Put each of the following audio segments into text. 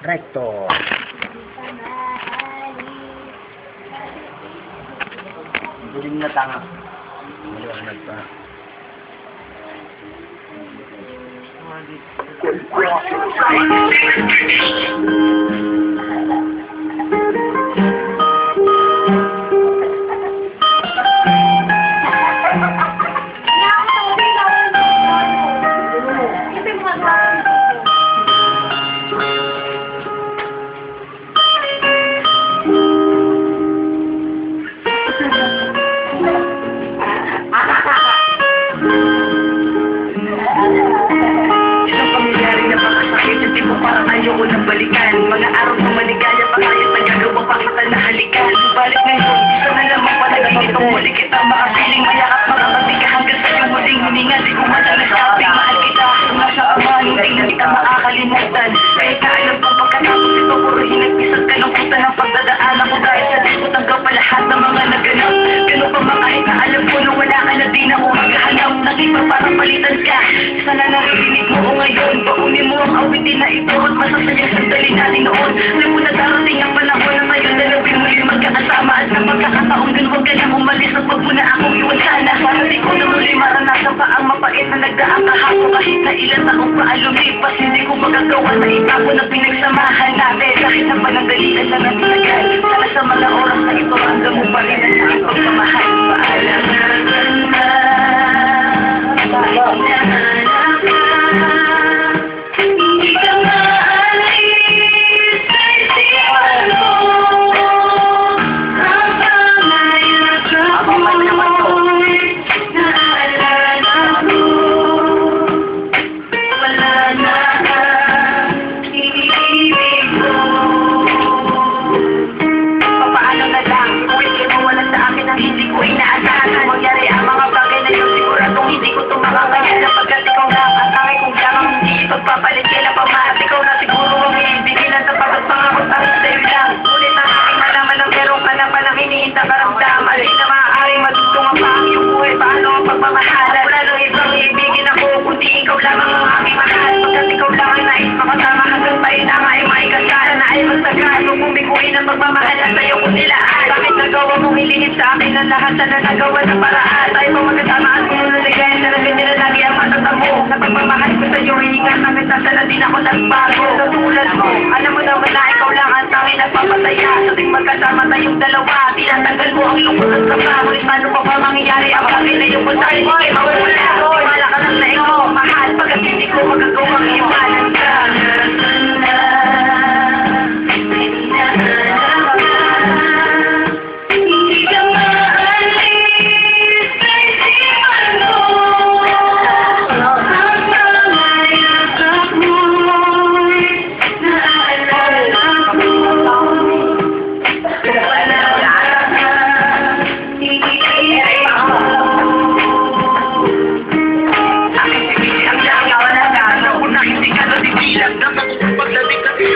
Recto. Duling na tanga. Maliwanag pa. Parang ayoko nang balikan. Mga araw na maligaya pa tayo, tagagawa pa kita na halikan. Balik ngayon, isa na lamang palagay itong muli kita makapiling mayakap makapati ka hanggang sa iyong muling hininga. Di ko madalas kaping mahal kita. Nasa ama, hindi na kita makakalimutan. Kahit na alam kong pagkatapos ito, puro hinagpisag ka ng puta ng pagdadaanan ko. Dahil sa disco tanggap pa lahat ng mga naganap. Ganun pa mga kahit na alam ko na wala ka na din ako maghahanap. Nag-iba parang palitan ka. Sana naririnig mo ko ngayon. Paunin mo ang awitin na ito at masasayang sandali natin noon. Alam mo na darating ang panahon na ngayon dalawin muli magkakasama at sa pagkakataong din huwag ka nang umalis at wag mo na akong iwan sana. Para di ko na muli maranasan pa ang mapait na nagdaang kahapon kahit na ilang taong pa lumipas. Hindi ko magagawa na itapo na pinagsamahan natin. Kahit na panandalian lang ang tinagal. Sana sa mga oras na ito hanggang mo pa rin ang aking pagmamahal. Paalam na hindi ko inaasahan mangyari ang mga bagay na yun. Siguradong hindi ko ito makakaya sapagkat ikaw lang ang tangay kong lamang hindi ipagpapalit. Kailan pa mahal ikaw na siguro ang iibigin sa pagpapangako tayo sa'yo lang. Ulit ang aking malaman ng meron ka na palang iniinta karamdaman. Di na maaaring matutulungan pa ang iyong buhay. Paano ang pagmamahalan? Wala nang ibang iibigin ako kundi ikaw lamang ang aking mahal. Pagkat ikaw lang ang nais makasama hanggang tayo na nga ay maikasara na ay magsagaan. Kung bumiguin ang pagmamahal at sa'yo ko nilaan. Bakit nagawa mong ilihit sa akin ang lahat na nagawa sa paraan? Tayo pa magkasama at kung naligayan na nagkanya na lagi ang matatamo. Sa pagmamahal ko sa'yo, hiningan na nagsasala din ako ng bago. Sa tulad mo, alam mo naman na ikaw lang ang tanging nagpapataya. Sa ting magkasama tayong dalawa, tinatanggal mo ang lungkot at sama. Ngunit paano pa ba mangyayari ang bagay na yung puntahin? Hindi kayo mawala. Wala ka lang na ikaw mahal. Pagkat hindi ko magagawang iwanan ka.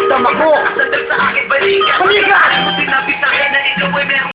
Tama ko! Sa akin balikan. Halika! Sinabi sa akin na ikaw ay meron